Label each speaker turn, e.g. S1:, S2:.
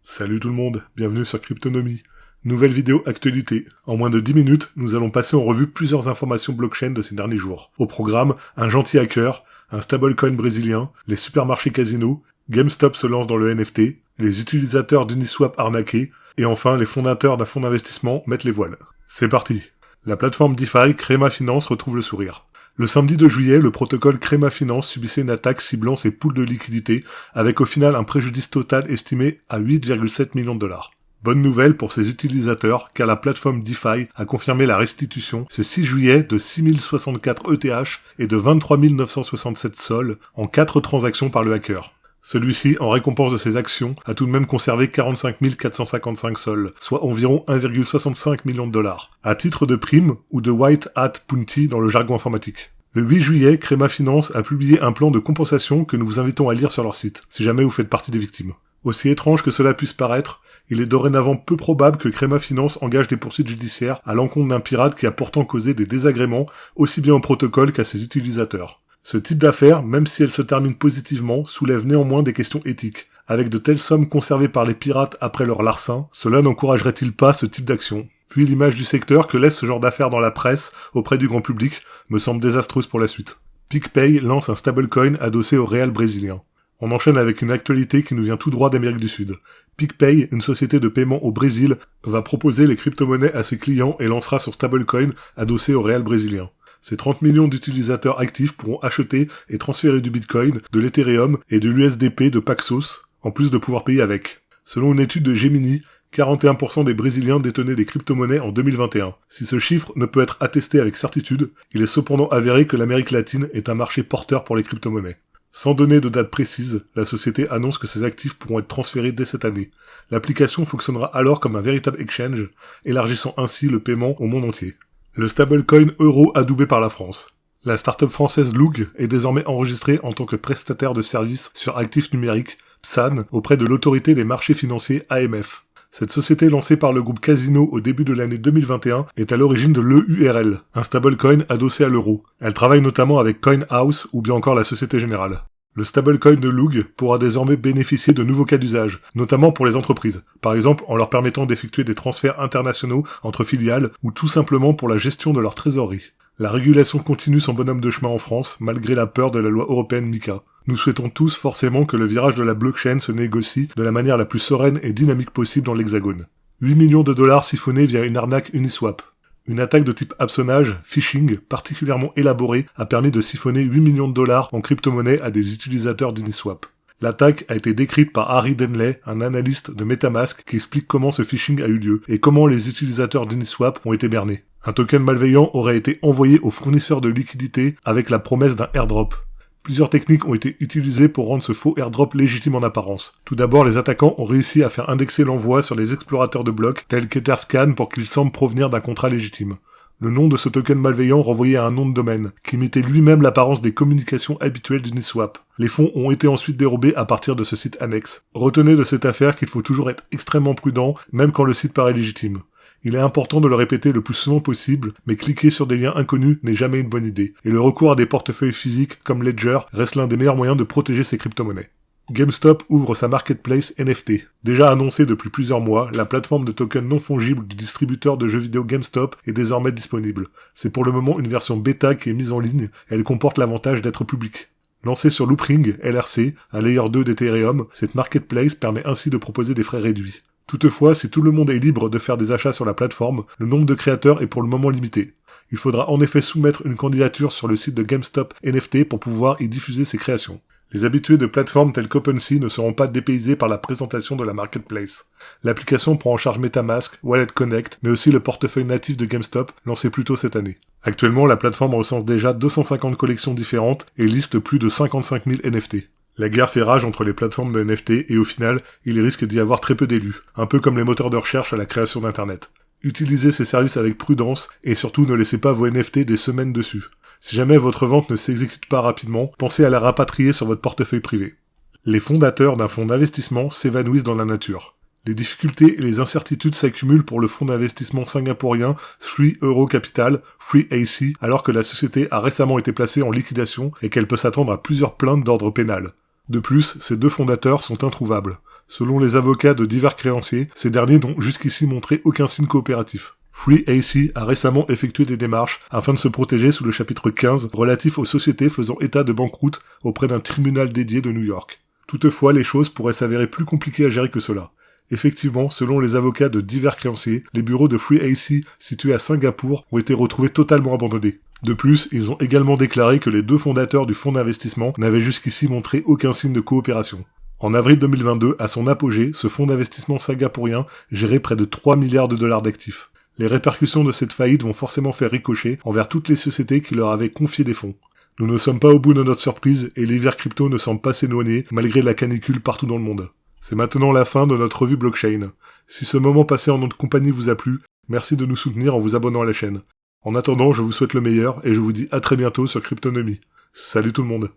S1: Salut tout le monde, bienvenue sur Cryptonomie. Nouvelle vidéo actualité. En moins de 10 minutes, nous allons passer en revue plusieurs informations blockchain de ces derniers jours. Au programme, un gentil hacker, un stablecoin brésilien, les supermarchés casinos, GameStop se lance dans le NFT, les utilisateurs d'Uniswap arnaqués, et enfin les fondateurs d'un fonds d'investissement mettent les voiles. C'est parti. La plateforme DeFi Crema Finance retrouve le sourire. Le samedi 2 juillet, le protocole Crema Finance subissait une attaque ciblant ses pools de liquidités, avec au final un préjudice total estimé à 8,7 millions de dollars. Bonne nouvelle pour ses utilisateurs, car la plateforme DeFi a confirmé la restitution ce 6 juillet de 6064 ETH et de 23 967 SOL en 4 transactions par le hacker. Celui-ci, en récompense de ses actions, a tout de même conservé 45 455 SOL, soit environ 1,65 million de dollars, à titre de prime ou de white hat bounty dans le jargon informatique. Le 8 juillet, Crema Finance a publié un plan de compensation que nous vous invitons à lire sur leur site, si jamais vous faites partie des victimes. Aussi étrange que cela puisse paraître, il est dorénavant peu probable que Crema Finance engage des poursuites judiciaires à l'encontre d'un pirate qui a pourtant causé des désagréments aussi bien au protocole qu'à ses utilisateurs. Ce type d'affaires, même si elle se termine positivement, soulève néanmoins des questions éthiques. Avec de telles sommes conservées par les pirates après leur larcin, cela n'encouragerait-il pas ce type d'action ? Puis l'image du secteur que laisse ce genre d'affaires dans la presse, auprès du grand public, me semble désastreuse pour la suite. PicPay lance un stablecoin adossé au réal brésilien. On enchaîne avec une actualité qui nous vient tout droit d'Amérique du Sud. PicPay, une société de paiement au Brésil, va proposer les crypto-monnaies à ses clients et lancera son stablecoin adossé au réal brésilien. Ces 30 millions d'utilisateurs actifs pourront acheter et transférer du Bitcoin, de l'Ethereum et de l'USDP de Paxos, en plus de pouvoir payer avec. Selon une étude de Gemini, 41% des Brésiliens détenaient des crypto-monnaies en 2021. Si ce chiffre ne peut être attesté avec certitude, il est cependant avéré que l'Amérique latine est un marché porteur pour les crypto-monnaies. Sans donner de date précise, la société annonce que ses actifs pourront être transférés dès cette année. L'application fonctionnera alors comme un véritable exchange, élargissant ainsi le paiement au monde entier. Le stablecoin euro adoubé par la France. La start-up française Loog est désormais enregistrée en tant que prestataire de services sur actifs numériques, PSAN, auprès de l'autorité des marchés financiers AMF. Cette société lancée par le groupe Casino au début de l'année 2021 est à l'origine de l'EURL, un stablecoin adossé à l'euro. Elle travaille notamment avec CoinHouse ou bien encore la Société Générale. Le stablecoin de Loog pourra désormais bénéficier de nouveaux cas d'usage, notamment pour les entreprises, par exemple en leur permettant d'effectuer des transferts internationaux entre filiales ou tout simplement pour la gestion de leur trésorerie. La régulation continue son bonhomme de chemin en France, malgré la peur de la loi européenne MiCA. Nous souhaitons tous forcément que le virage de la blockchain se négocie de la manière la plus sereine et dynamique possible dans l'Hexagone. 8 millions de dollars siphonnés via une arnaque Uniswap. Une attaque de type hameçonnage, phishing, particulièrement élaborée, a permis de siphonner 8 millions de dollars en crypto-monnaie à des utilisateurs d'Uniswap. L'attaque a été décrite par Harry Denley, un analyste de MetaMask, qui explique comment ce phishing a eu lieu et comment les utilisateurs d'Uniswap ont été bernés. Un token malveillant aurait été envoyé au fournisseur de liquidités avec la promesse d'un airdrop. Plusieurs techniques ont été utilisées pour rendre ce faux airdrop légitime en apparence. Tout d'abord, les attaquants ont réussi à faire indexer l'envoi sur des explorateurs de blocs tels qu'Etherscan pour qu'il semble provenir d'un contrat légitime. Le nom de ce token malveillant renvoyait à un nom de domaine, qui imitait lui-même l'apparence des communications habituelles d'Uniswap. Les fonds ont été ensuite dérobés à partir de ce site annexe. Retenez de cette affaire qu'il faut toujours être extrêmement prudent, même quand le site paraît légitime. Il est important de le répéter le plus souvent possible, mais cliquer sur des liens inconnus n'est jamais une bonne idée, et le recours à des portefeuilles physiques comme Ledger reste l'un des meilleurs moyens de protéger ses crypto-monnaies. GameStop ouvre sa marketplace NFT. Déjà annoncée depuis plusieurs mois, la plateforme de tokens non fongibles du distributeur de jeux vidéo GameStop est désormais disponible. C'est pour le moment une version bêta qui est mise en ligne, et elle comporte l'avantage d'être publique. Lancée sur Loopring, LRC, un layer 2 d'Ethereum, cette marketplace permet ainsi de proposer des frais réduits. Toutefois, si tout le monde est libre de faire des achats sur la plateforme, le nombre de créateurs est pour le moment limité. Il faudra en effet soumettre une candidature sur le site de GameStop NFT pour pouvoir y diffuser ses créations. Les habitués de plateformes telles qu'OpenSea ne seront pas dépaysés par la présentation de la marketplace. L'application prend en charge MetaMask, Wallet Connect, mais aussi le portefeuille natif de GameStop, lancé plus tôt cette année. Actuellement, la plateforme recense déjà 250 collections différentes et liste plus de 55 000 NFT. La guerre fait rage entre les plateformes de NFT et au final, il risque d'y avoir très peu d'élus, un peu comme les moteurs de recherche à la création d'Internet. Utilisez ces services avec prudence et surtout ne laissez pas vos NFT des semaines dessus. Si jamais votre vente ne s'exécute pas rapidement, pensez à la rapatrier sur votre portefeuille privé. Les fondateurs d'un fonds d'investissement s'évanouissent dans la nature. Les difficultés et les incertitudes s'accumulent pour le fonds d'investissement singapourien 3 Euro Capital, 3AC, alors que la société a récemment été placée en liquidation et qu'elle peut s'attendre à plusieurs plaintes d'ordre pénal. De plus, ces deux fondateurs sont introuvables. Selon les avocats de divers créanciers, ces derniers n'ont jusqu'ici montré aucun signe coopératif. FreeAC a récemment effectué des démarches afin de se protéger sous le chapitre 15 relatif aux sociétés faisant état de banqueroute auprès d'un tribunal dédié de New York. Toutefois, les choses pourraient s'avérer plus compliquées à gérer que cela. Effectivement, selon les avocats de divers créanciers, les bureaux de FreeAC situés à Singapour ont été retrouvés totalement abandonnés. De plus, ils ont également déclaré que les deux fondateurs du fonds d'investissement n'avaient jusqu'ici montré aucun signe de coopération. En avril 2022, à son apogée, ce fonds d'investissement singapourien gérait près de 3 milliards de dollars d'actifs. Les répercussions de cette faillite vont forcément faire ricocher envers toutes les sociétés qui leur avaient confié des fonds. Nous ne sommes pas au bout de notre surprise et l'hiver crypto ne semble pas s'éloigner malgré la canicule partout dans le monde. C'est maintenant la fin de notre revue blockchain. Si ce moment passé en notre compagnie vous a plu, merci de nous soutenir en vous abonnant à la chaîne. En attendant, je vous souhaite le meilleur et je vous dis à très bientôt sur Cryptonomie. Salut tout le monde.